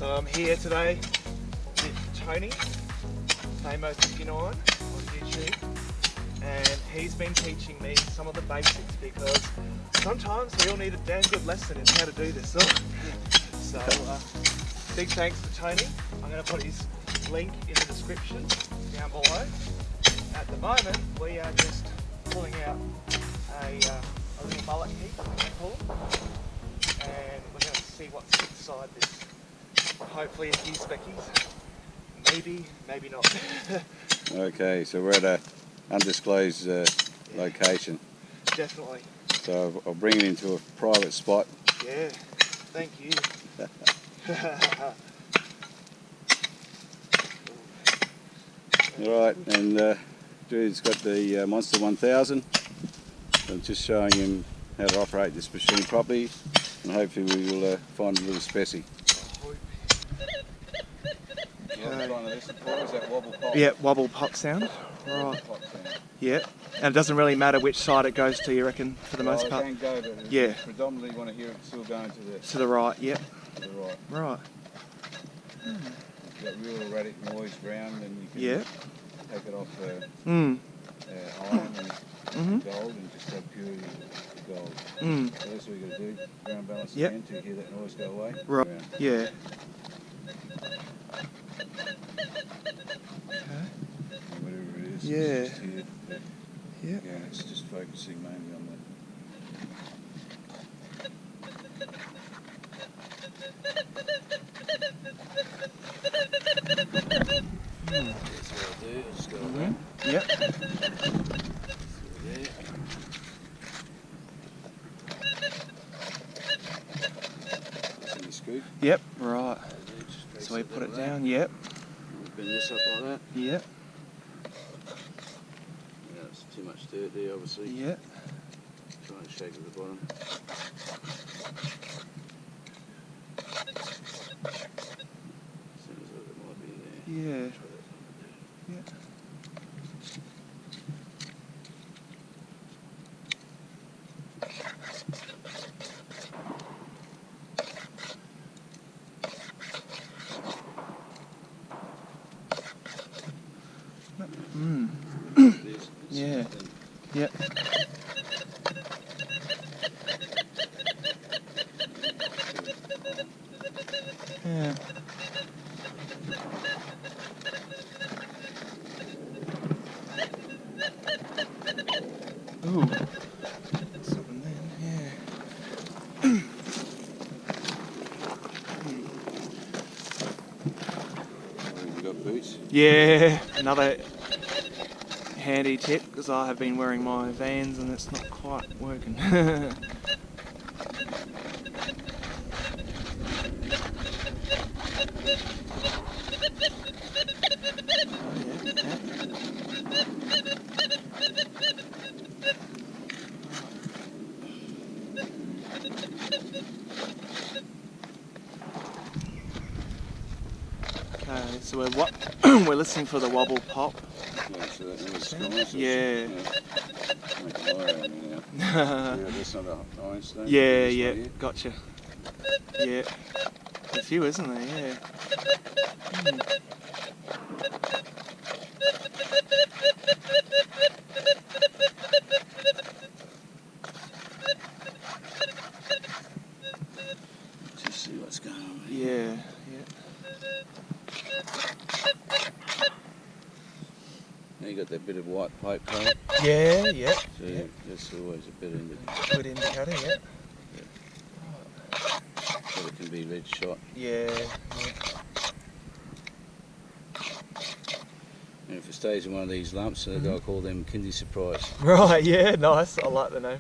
So I'm here today with Tony, Famo59 on YouTube, and he's been teaching me some of the basics because sometimes we all need a damn good lesson in how to do this. So big thanks to Tony. I'm going to put his link in the description down below. At the moment we are just pulling out a little mullet heap, I'm going to call them, and we're going to see what's inside this. Hopefully a few speckies, maybe not. Okay, so we're at a undisclosed location. Definitely. So I'll bring it into a private spot. Yeah, thank you. Alright, and Drew's got the Monster 1000. I'm just showing him how to operate this machine properly, and hopefully we will find a little specie. Is that wobble pop? Yeah, wobble pop sound. Right. Yeah, and it doesn't really matter which side it goes to, you reckon, for the most part? It can go, but yeah. Predominantly want to hear it still going to the right. Yep. To the right. Right. If you've got real erratic noise around, then you can take it off iron and gold and just have purely gold. So that's what you've got to do, ground balance again to hear that noise go away. Right. Yeah. Whatever it is, Yeah. it's just here. Yeah. Yeah, it's just focusing mainly on that. That's what I'll do, I'll just go around. Yep. There. That's in the scoop. Yep. Right. So we put it down. Yep. Bend this up like that. Yep. Yeah, it's too much dirt there, obviously. Yep. Try and shake at the bottom. Sounds like it might be in there. Yeah. Try that one. Yep. Yeah. Yep. Yeah. Ooh. Something there. Yeah. You got boots? Yeah. Another handy tip, because I have been wearing my Vans and it's not quite working. Okay, so we're listening for the wobble pop. Yeah, so that noise Yeah. Make a wire out of me now. Yeah, that's not a ironstone. Yeah, gotcha. Yeah. There's a few, isn't there? Yeah. Just see what's going on. Yeah. Now you got that bit of white pipe colour. Yeah. So that's always a bit Good indicator, yeah. so it can be red shot. Yeah. And if it stays in one of these lumps, I'll call them Kindy Surprise. Right, yeah, nice. I like the name.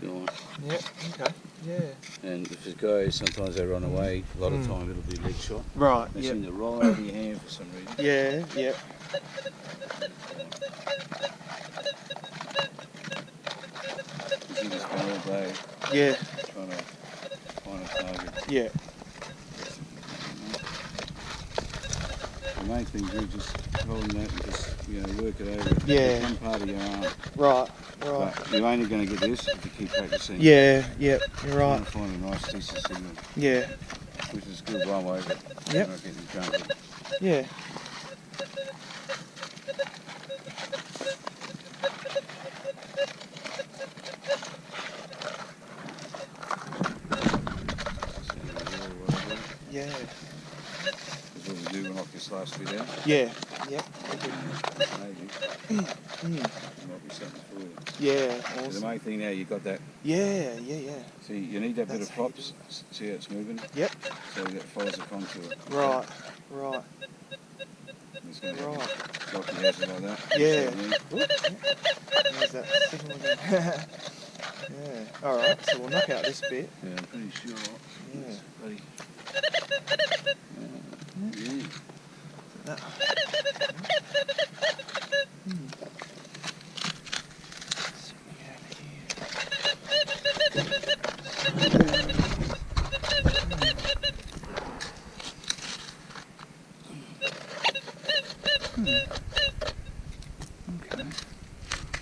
Go on. Yep, okay, yeah. And if it goes, sometimes they run away. A lot of time it'll be leg shot. Right, They yep. seem to roll over your hand for some reason. Yeah, yep. You just spend all day Yeah, trying to find a target. yeah. The main thing is just holding that and just work it over. Yeah. One part of your arm. Right. But you're only going to get this if you keep practicing. Yeah, yep, you're You right. want to find a nice decent signal. Yeah. Which is good one way, but Yep. you're not getting drunk. Yeah. Yeah. That's what we do when I this last bit out. Yeah. Yep. Maybe. Might be something for you. Yeah. So Awesome. the main thing now, you've got that. Yeah. See, you need that bit That's of how you props. See how it's moving? Yep. So that follows the contour. Right. It's going to Right. like he has it like that. Yeah. So, There's that signal again. Yeah. Alright, so we'll knock out this bit. yeah, I'm pretty sure. Yeah. It's bloody. Yeah. That. Okay.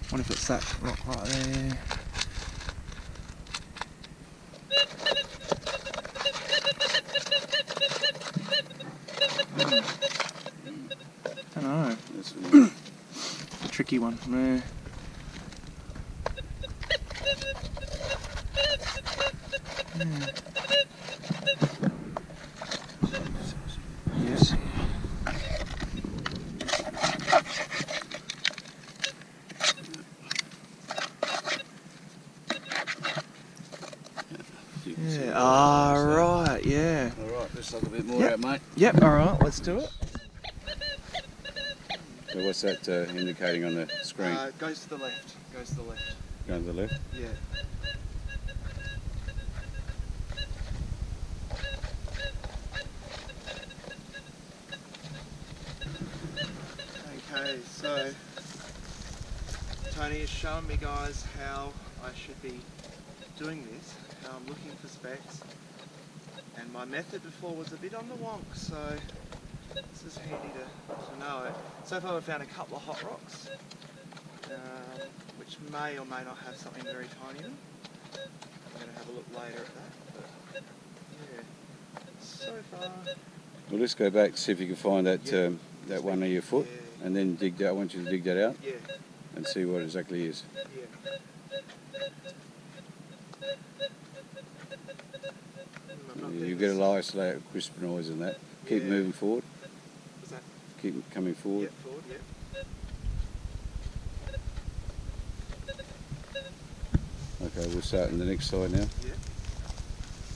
What if it's that rock right there? I don't know. That's A tricky one. Yeah. Yes. Yeah. Ah, right. Yeah. Alright, let's look a bit more Yep. out, mate. Yep. All right. Let's do it. So what's that indicating on the screen? Goes to the left. Goes to the left. Going to the left? Yeah. Okay, so Tony is showing me, guys, how I should be doing this, how I'm looking for specks, and my method before was a bit on the wonk, so this is handy to know it. So far we've found a couple of hot rocks, which may or may not have something very tiny in them. I'm going to have a look later at that, but yeah, so far. Well, let's go back, see if you can find that that one near your foot, Yeah. and then dig that. I want you to dig that out Yeah, and see what it exactly is. yeah. I'm not You doing get a this. nice layer of crisp noise in that. Keep Yeah. moving forward. Was that? Keep coming forward. Yep, forward, yep. Okay, we'll start on the next side now. Yep.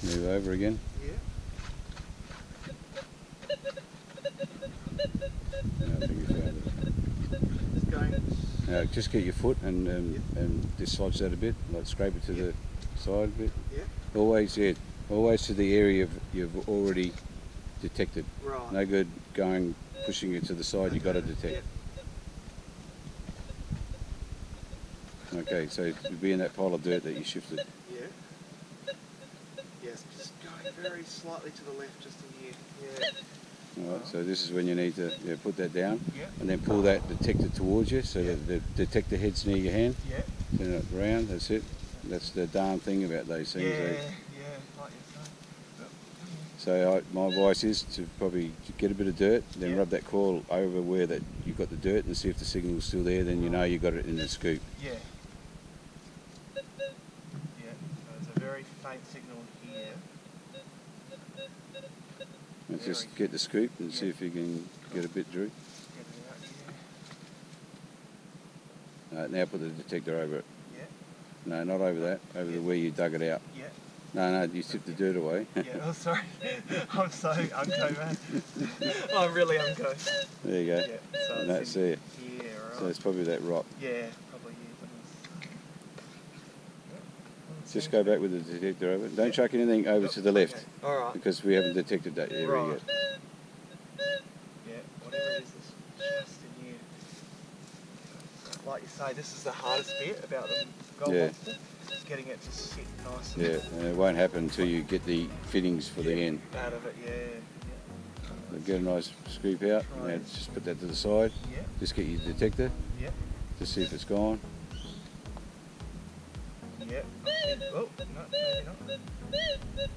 Move over again. Yeah. I think you found it. Just going. Now, just get your foot and dislodge that a bit, like scrape it to the side a bit. Yeah. Always to the area you've already detected. Right. No good going pushing it to the side. You've got to detect. Yep. Okay, so you'll be in that pile of dirt that you shifted. Yeah. Yes, just going very slightly to the left, just in here. Yeah. Alright, so this is when you need to put that down Yep. and then pull that detector towards you so that the detector head's near your hand. Yeah. Turn it round, that's it. That's the darn thing about those things. Yeah. They- Yeah. Like you're saying. So my advice is to probably get a bit of dirt, then Yeah. rub that coil over where that you've got the dirt and see if the signal's still there, then you know you've got it in the scoop. Yeah. Yeah. So there's a very faint signal here. And just Very- get the scoop and see Yeah. if you can get a bit, Drew. Get it out here. Now put the detector over it. Yeah. No, not over that, over the where you dug it out. Yeah. No, you tipped the dirt away. Yeah. Oh, sorry. I'm so unco, man. I'm really unco. There you go. Yeah. So And it's that's in it. here, right? So it's probably that rock. Yeah, probably is. Just go back with the detector over. Don't chuck anything over to the left Okay. All right. because we haven't detected that area Right. yet. Yeah, whatever it is, it's just in here. Like you say, this is the hardest bit about the Gold Yeah. Monster. Just getting it to sit nice Yeah, and it won't happen until you get the fittings for the end. out of it. Yeah. Get a nice scoop out. Right. Now just put that to the side. Yeah. Just get your detector. Yeah. To see if it's gone. Yeah. Oh, no, maybe not.